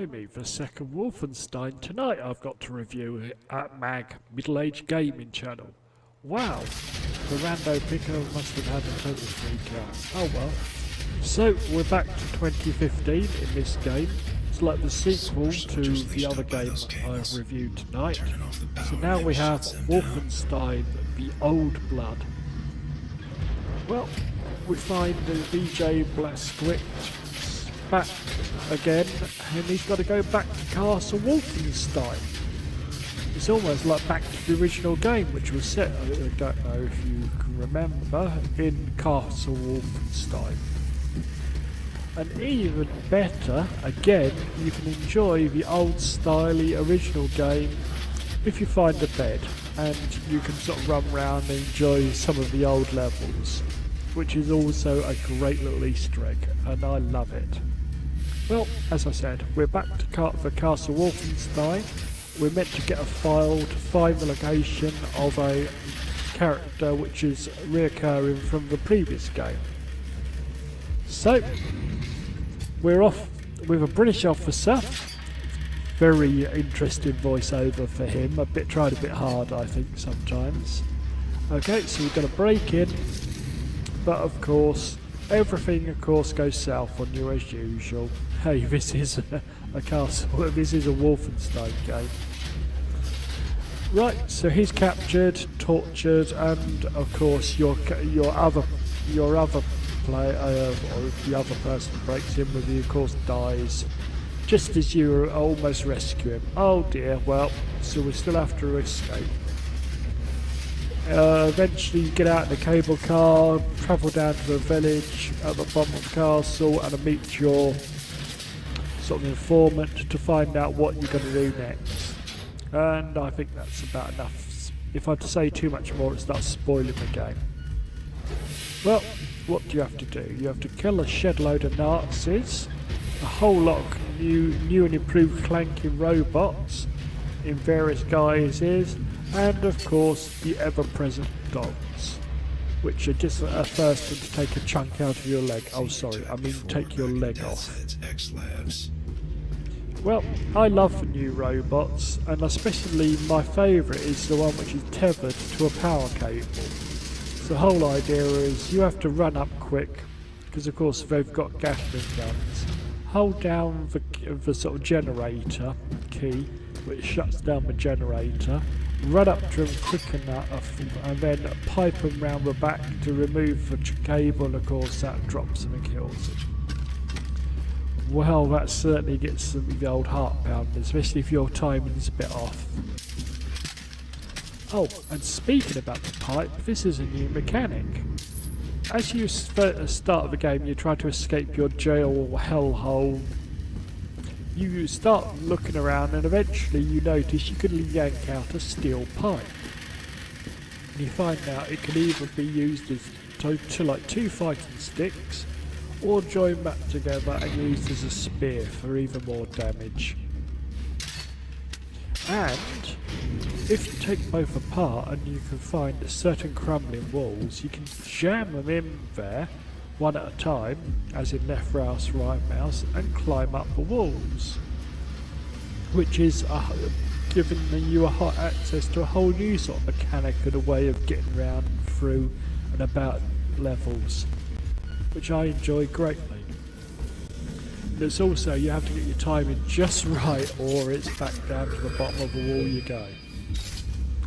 blimey, the second Wolfenstein tonight I've got to review at MAG, Middle Age Gaming Channel. Wow, the rando picker must have had a total freak out. Oh well. So, we're back to 2015 in this game. It's like the sequel to the other game I've reviewed tonight. So now we have Wolfenstein, the Old Blood. Well, we find the VJ Blazkowicz back again, and he's got to go back to Castle Wolfenstein. It's almost like back to the original game, which was set, I don't know if you can remember, in Castle Wolfenstein. And even better, again, you can enjoy the old styly original game if you find a bed, and you can sort of run around and enjoy some of the old levels, which is also a great little Easter egg, and I love it. Well, as I said, we're back to the Castle Wolfenstein. We're meant to get a file to find the location of a character which is reoccurring from the previous game. So, we're off with a British officer. Very interesting voiceover for him. Tried a bit hard, I think, sometimes. Okay, so we've got to break in, but of course, everything of course goes south on you as usual. Hey, this is a castle. This is a Wolfenstein game. Right, so he's captured, tortured, and of course your other player or the other person who breaks in with you, of course, dies just as you almost rescue him. Oh dear. Well, so we still have to escape. Eventually you get out in the cable car, travel down to the village at the bottom of the castle, and meet your sort of informant to find out what you're going to do next. And I think that's about enough. If I have to say too much more, it starts spoiling the game. Well, what do you have to do? You have to kill a shed load of Nazis, a whole lot of new and improved clanking robots in various guises, and of course the ever-present dogs, which are just thirsting to take a chunk out of your leg. Oh sorry, I mean take your leg off. Well, I love the new robots, and especially my favourite is the one which is tethered to a power cable. So the whole idea is you have to run up quick, because of course they've got Gatling guns. Hold down the sort of generator key, which shuts down the generator. Run up to them quick enough, and then pipe them round the back to remove the cable, and of course that drops them and kills them. Well, that certainly gets the old heart pounding, especially if your timing's a bit off. Oh, and speaking about the pipe, this is a new mechanic. As you start the game, you try to escape your jail or hellhole. You start looking around, and eventually you notice you can yank out a steel pipe. And you find out it can either be used as to like two fighting sticks, or join back together and used as a spear for even more damage. And if you take both apart and you can find certain crumbling walls, you can jam them in there one at a time, as in left mouse, right mouse, and climb up the walls, which is giving you access to a whole new sort of mechanic and a way of getting around through and about levels, which I enjoy greatly. There's also, you have to get your timing just right, or it's back down to the bottom of the wall you go.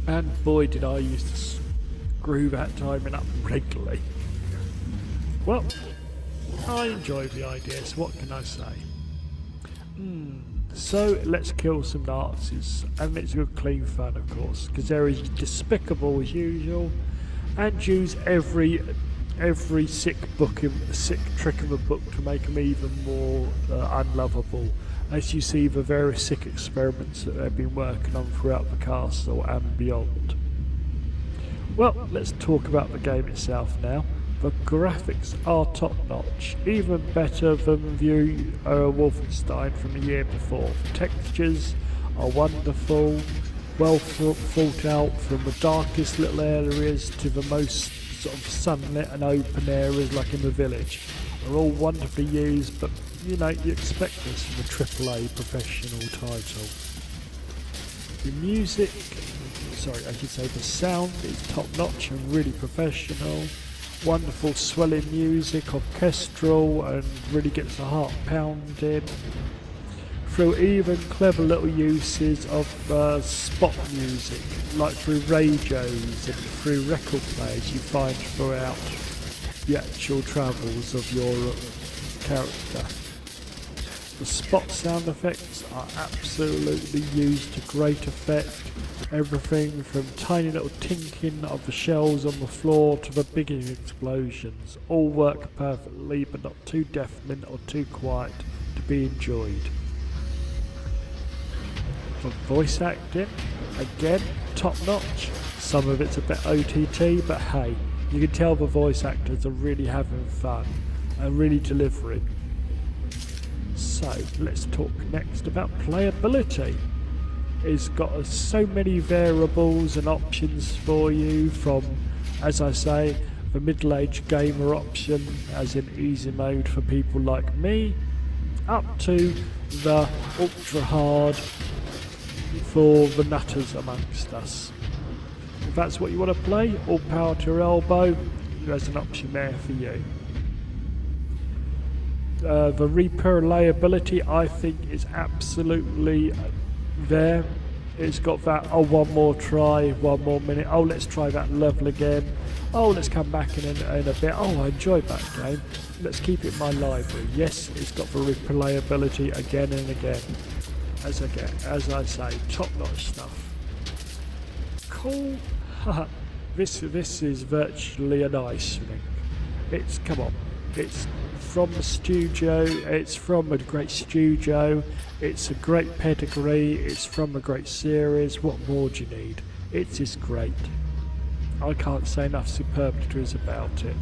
And boy did I used to screw that timing up regularly. Well, I enjoy the idea, so what can I say? So let's kill some Nazis, and it's good clean fun of course, because they're as despicable as usual, and use every sick trick in the book to make them even more unlovable, as you see the various sick experiments that they've been working on throughout the castle and beyond. Well, let's talk about the game itself now. The graphics are top notch, even better than the Wolfenstein from the year before. The textures are wonderful, well thought out, from the darkest little areas to the most sort of sunlit and open areas like in the village. They're all wonderfully used, but you know, you expect this from a AAA professional title. The music, sorry, I should say the sound is top notch and really professional. Wonderful swelling music, orchestral, and really gets the heart pounding. Through even clever little uses of spot music, like through radios and through record players you find throughout the actual travels of your character. The spot sound effects are absolutely used to great effect. Everything from tiny little tinking of the shells on the floor to the big explosions all work perfectly, but not too deafening or too quiet to be enjoyed. For voice acting, again, top notch. Some of it's a bit OTT, but hey, you can tell the voice actors are really having fun and really delivering. So let's talk next about playability. It's got so many variables and options for you, from, as I say, the middle-aged gamer option, as in easy mode for people like me, up to the ultra hard for the nutters amongst us. If that's what you want to play, all power to your elbow, there's an option there for you. The replayability, I think, is absolutely there. It's got that, oh, one more try, 1 more minute, oh, let's try that level again, oh, let's come back in a bit, oh, I enjoyed that game, let's keep it in my library. Yes, it's got the replayability again and again. As I say, top-notch stuff. Cool. This is virtually an ice rink. It's, come on, it's from the studio, it's from a great studio, it's a great pedigree, it's from a great series. What more do you need? It is great. I can't say enough superlatives about it.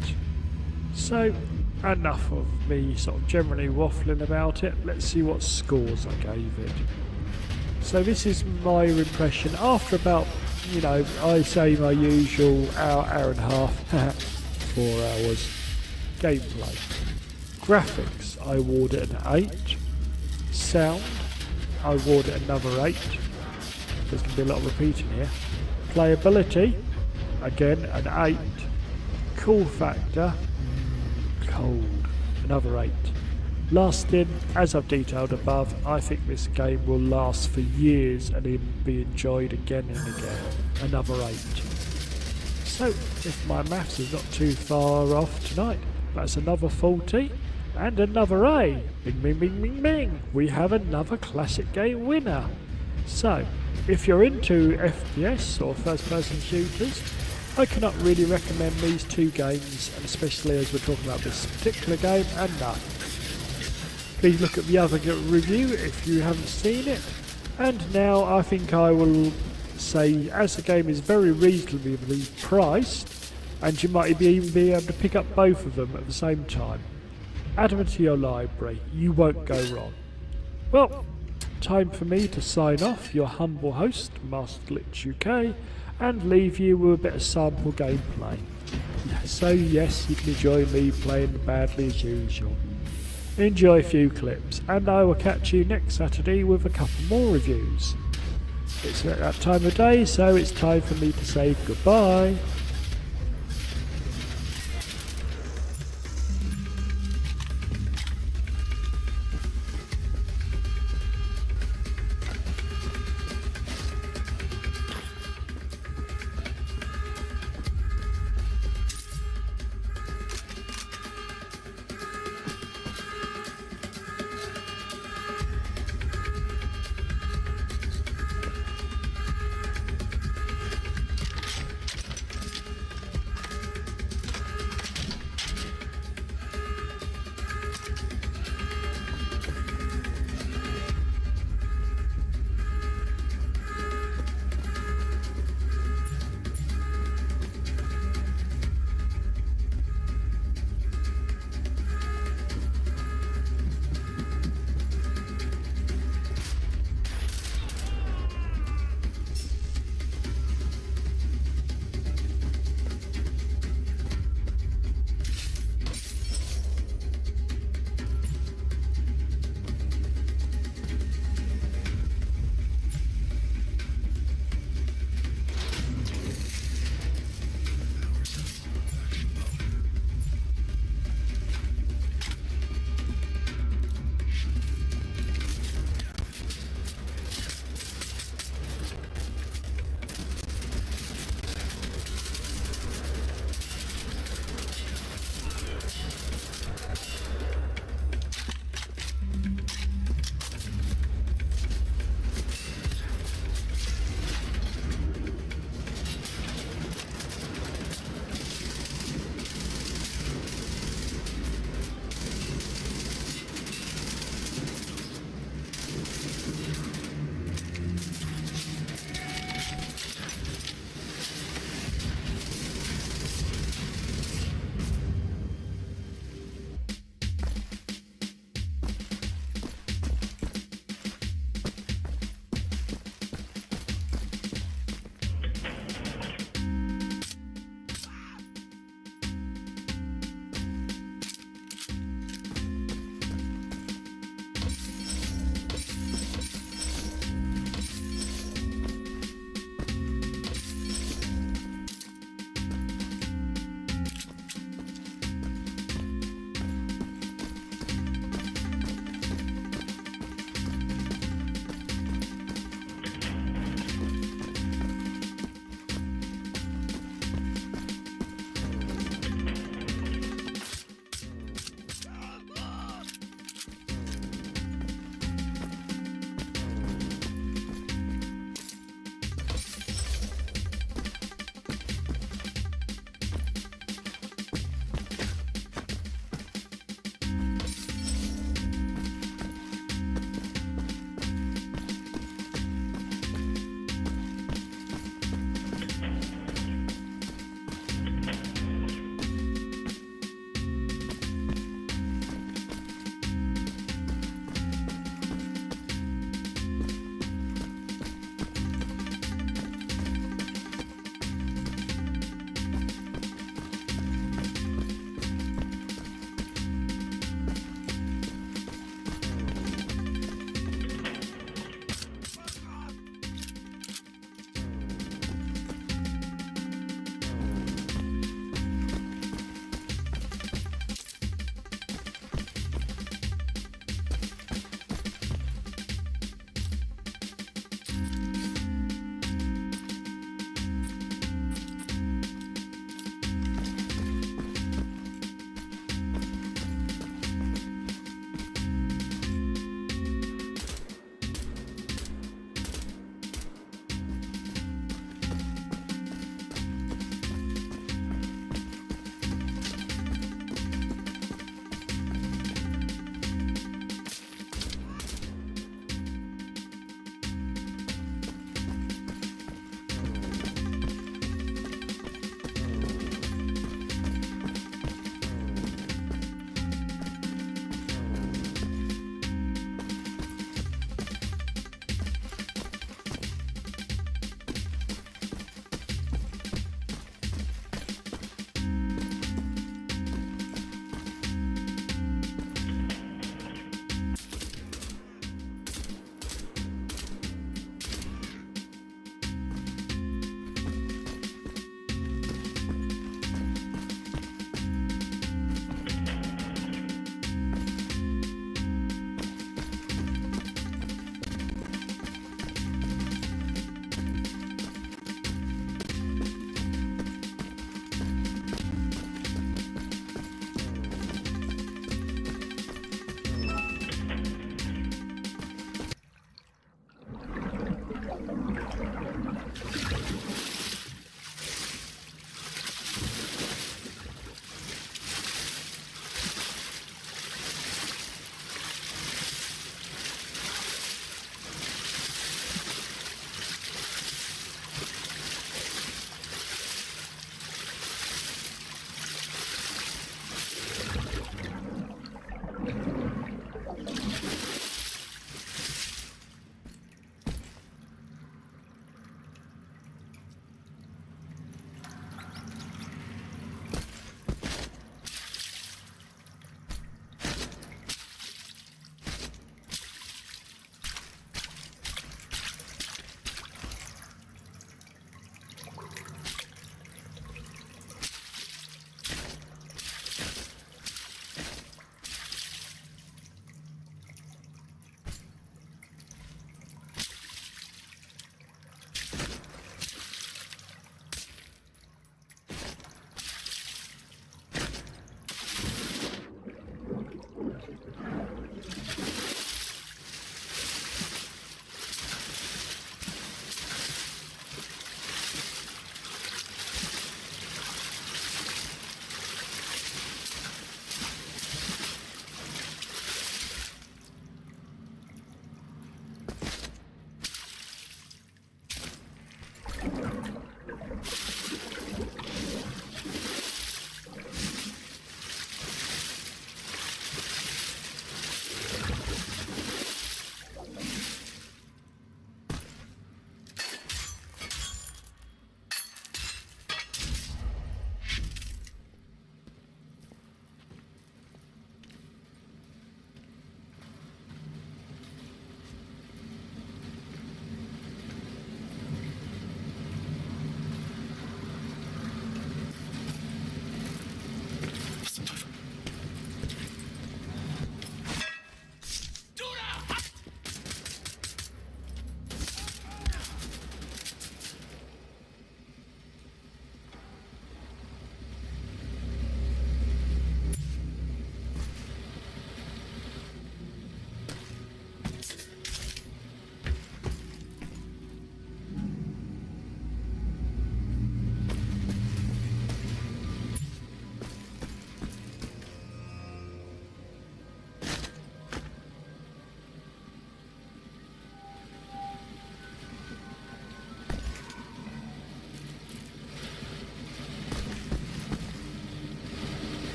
So, enough of me sort of generally waffling about it. Let's see what scores I gave it. So this is my impression after about, you know, I say my usual hour and a half, 4 hours gameplay. Graphics, I award it an 8. Sound, I award it another 8. There's going to be a lot of repeating here. Playability, again an 8. Cool factor, cold, another 8. Lasting, as I've detailed above, I think this game will last for years and even be enjoyed again and again. Another 8. So, if my maths is not too far off tonight, that's another 40 and another A. Bing, bing, bing, bing, bing. We have another classic game winner. So, if you're into FPS or first-person shooters, I cannot really recommend these two games, and especially as we're talking about this particular game, enough. Please look at the other review if you haven't seen it. And now I think I will say, as the game is very reasonably priced, and you might even be able to pick up both of them at the same time, add them to your library. You won't go wrong. Well, time for me to sign off, your humble host, MasterlitchUK, and leave you with a bit of sample gameplay. So yes, you can enjoy me playing badly as usual. Enjoy a few clips, and I will catch you next Saturday with a couple more reviews. It's at that time of day, so it's time for me to say goodbye.